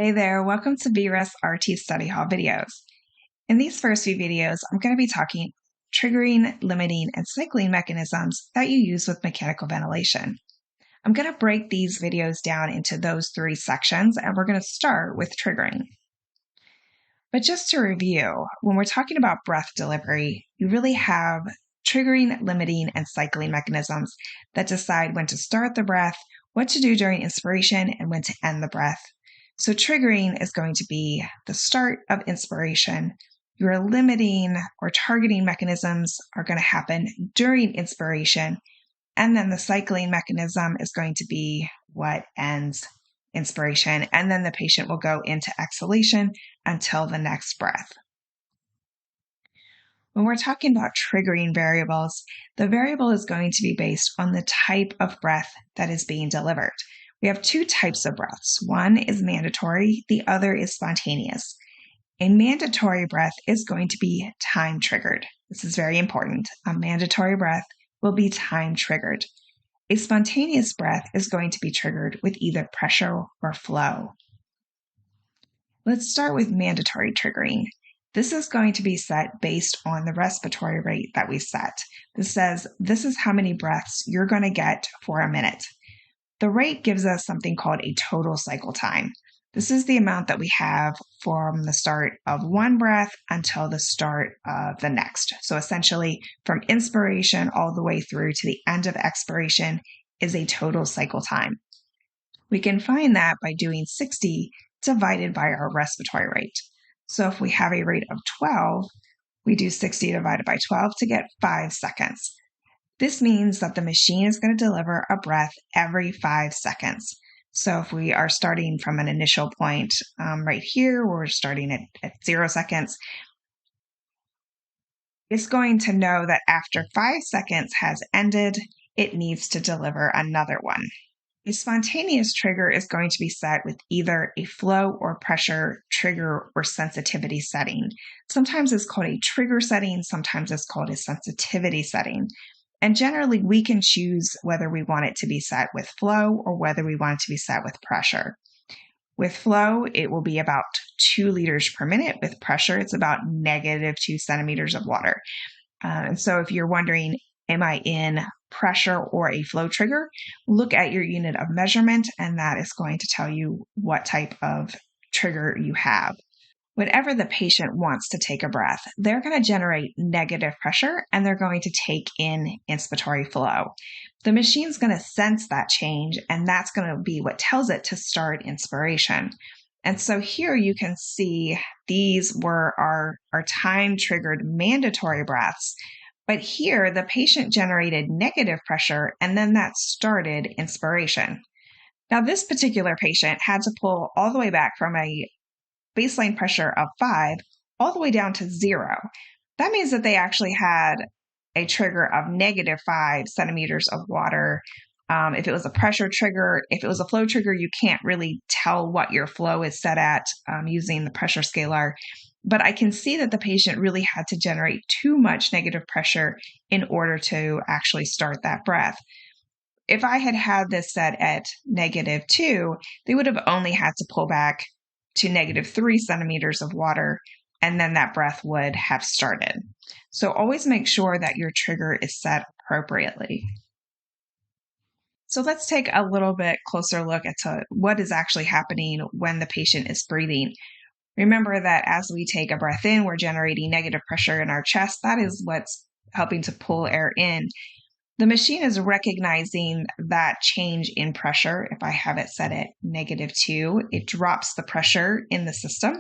Hey there, welcome to VRES RT Study Hall videos. In these first few videos, I'm going to be talking triggering, limiting, and cycling mechanisms that you use with mechanical ventilation. I'm going to break these videos down into those three sections, and we're going to start with triggering. But just to review, when we're talking about breath delivery, you really have triggering, limiting, and cycling mechanisms that decide when to start the breath, what to do during inspiration, and when to end the breath. So triggering is going to be the start of inspiration. Your limiting or targeting mechanisms are going to happen during inspiration. And then the cycling mechanism is going to be what ends inspiration. And then the patient will go into exhalation until the next breath. When we're talking about triggering variables, the variable is going to be based on the type of breath that is being delivered. We have two types of breaths. One is mandatory, the other is spontaneous. A mandatory breath is going to be time triggered. This is very important. A mandatory breath will be time triggered. A spontaneous breath is going to be triggered with either pressure or flow. Let's start with mandatory triggering. This is going to be set based on the respiratory rate that we set. This says this is how many breaths you're going to get for a minute. The rate gives us something called a total cycle time. This is the amount that we have from the start of one breath until the start of the next. So essentially, from inspiration all the way through to the end of expiration is a total cycle time. We can find that by doing 60 divided by our respiratory rate. So if we have a rate of 12, we do 60 divided by 12 to get 5 seconds. This means that the machine is going to deliver a breath every 5 seconds. So if we are starting from an initial point right here, we're starting at 0 seconds, it's going to know that after 5 seconds has ended, it needs to deliver another one. A spontaneous trigger is going to be set with either a flow or pressure trigger or sensitivity setting. Sometimes it's called a trigger setting, sometimes it's called a sensitivity setting. And generally, we can choose whether we want it to be set with flow or whether we want it to be set with pressure. With flow, it will be about 2 liters per minute. With pressure, it's about -2 centimeters of water. And so if you're wondering, am I in pressure or a flow trigger, look at your unit of measurement, and that is going to tell you what type of trigger you have. Whenever the patient wants to take a breath, they're going to generate negative pressure and they're going to take in inspiratory flow. The machine's going to sense that change, and that's going to be what tells it to start inspiration. And so here you can see these were our time-triggered mandatory breaths. But here the patient generated negative pressure and then that started inspiration. Now this particular patient had to pull all the way back from a baseline pressure of 5 all the way down to 0. That means that they actually had a trigger of -5 centimeters of water. If it was a pressure trigger, if it was a flow trigger, you can't really tell what your flow is set at using the pressure scalar. But I can see that the patient really had to generate too much negative pressure in order to actually start that breath. If I had had this set at -2, they would have only had to pull back to -3 centimeters of water, and then that breath would have started. So always make sure that your trigger is set appropriately. So let's take a little bit closer look at what is actually happening when the patient is breathing. Remember that as we take a breath in, we're generating negative pressure in our chest. That is what's helping to pull air in. The machine is recognizing that change in pressure. If I have it set at -2, it drops the pressure in the system.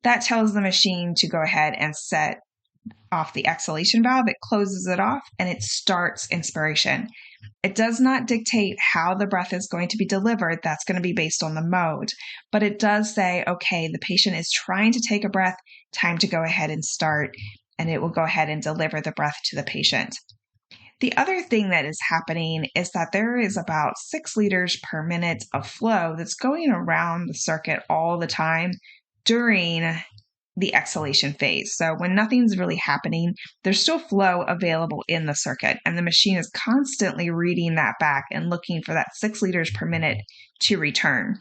That tells the machine to go ahead and set off the exhalation valve. It closes it off and it starts inspiration. It does not dictate how the breath is going to be delivered. That's going to be based on the mode. But it does say, okay, the patient is trying to take a breath, time to go ahead and start, and it will go ahead and deliver the breath to the patient. The other thing that is happening is that there is about 6 liters per minute of flow that's going around the circuit all the time during the exhalation phase. So when nothing's really happening, there's still flow available in the circuit, and the machine is constantly reading that back and looking for that 6 liters per minute to return.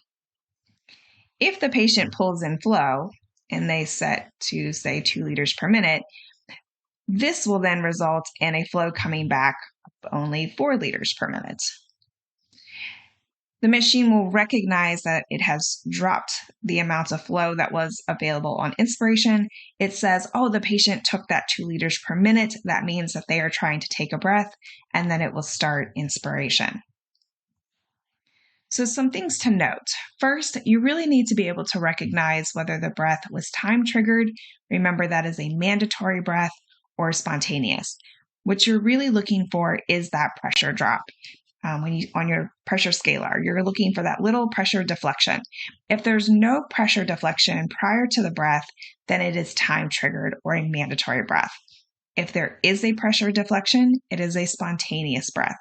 If the patient pulls in flow and they set to, say, 2 liters per minute, this will then result in a flow coming back of only 4 liters per minute. The machine will recognize that it has dropped the amount of flow that was available on inspiration. It says, oh, the patient took that 2 liters per minute. That means that they are trying to take a breath, and then it will start inspiration. So some things to note. First, you really need to be able to recognize whether the breath was time triggered. Remember, that is a mandatory breath or spontaneous. What you're really looking for is that pressure drop. On your pressure scalar, you're looking for that little pressure deflection. If there's no pressure deflection prior to the breath, then it is time triggered or a mandatory breath. If there is a pressure deflection, it is a spontaneous breath.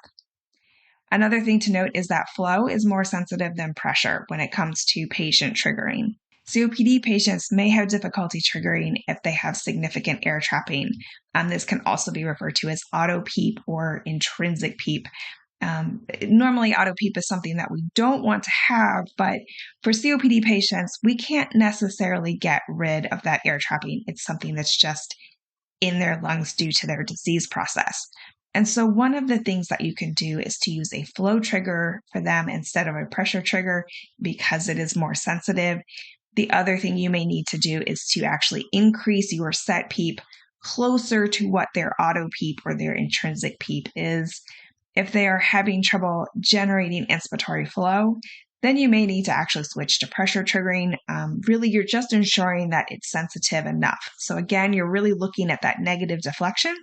Another thing to note is that flow is more sensitive than pressure when it comes to patient triggering. COPD patients may have difficulty triggering if they have significant air trapping. This can also be referred to as auto PEEP or intrinsic PEEP. Normally, auto PEEP is something that we don't want to have, but for COPD patients, we can't necessarily get rid of that air trapping. It's something that's just in their lungs due to their disease process. And so one of the things that you can do is to use a flow trigger for them instead of a pressure trigger because it is more sensitive. The other thing you may need to do is to actually increase your set PEEP closer to what their auto PEEP or their intrinsic PEEP is. If they are having trouble generating inspiratory flow, then you may need to actually switch to pressure triggering. Really, you're just ensuring that it's sensitive enough. So again, you're really looking at that negative deflection.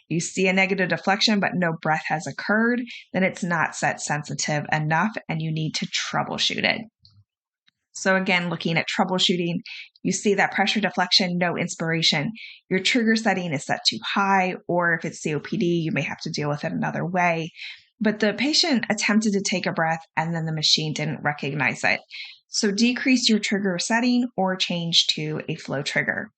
You see a negative deflection, but no breath has occurred, then it's not set sensitive enough and you need to troubleshoot it. So again, looking at troubleshooting, you see that pressure deflection, no inspiration. Your trigger setting is set too high, or if it's COPD, you may have to deal with it another way. But the patient attempted to take a breath and then the machine didn't recognize it. So decrease your trigger setting or change to a flow trigger.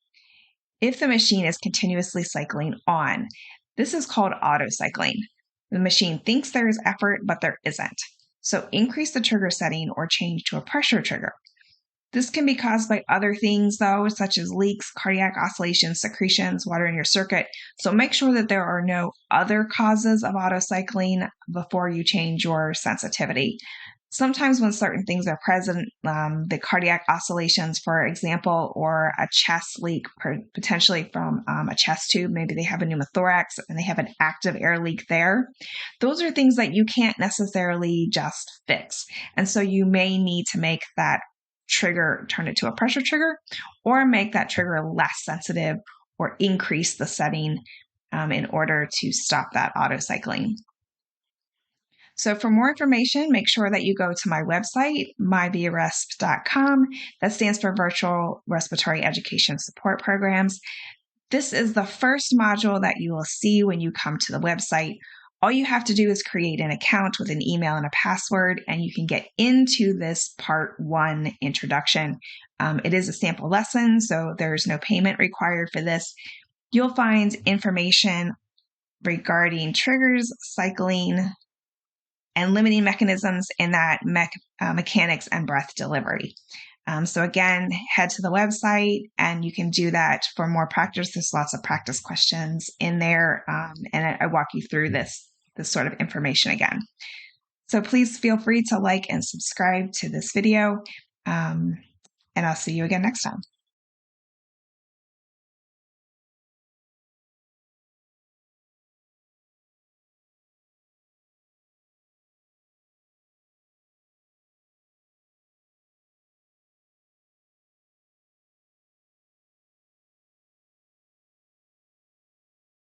If the machine is continuously cycling on, this is called auto cycling. The machine thinks there is effort, but there isn't. So increase the trigger setting or change to a pressure trigger. This can be caused by other things, though, such as leaks, cardiac oscillations, secretions, water in your circuit. So make sure that there are no other causes of autocycling before you change your sensitivity. Sometimes when certain things are present, the cardiac oscillations, for example, or a chest leak, potentially from a chest tube, maybe they have a pneumothorax and they have an active air leak there. Those are things that you can't necessarily just fix. And so you may need to make that trigger, turn it to a pressure trigger, or make that trigger less sensitive or increase the setting in order to stop that auto cycling. So for more information, make sure that you go to my website, mybearesp.com. That stands for Virtual Respiratory Education Support Programs. This is the first module that you will see when you come to the website. All you have to do is create an account with an email and a password, and you can get into this part 1 introduction. It is a sample lesson, so there's no payment required for this. You'll find information regarding triggers, cycling, and limiting mechanisms in that mechanics and breath delivery. So again, head to the website and you can do that for more practice. There's lots of practice questions in there, and I walk you through this sort of information again. So please feel free to like and subscribe to this video, and I'll see you again next time.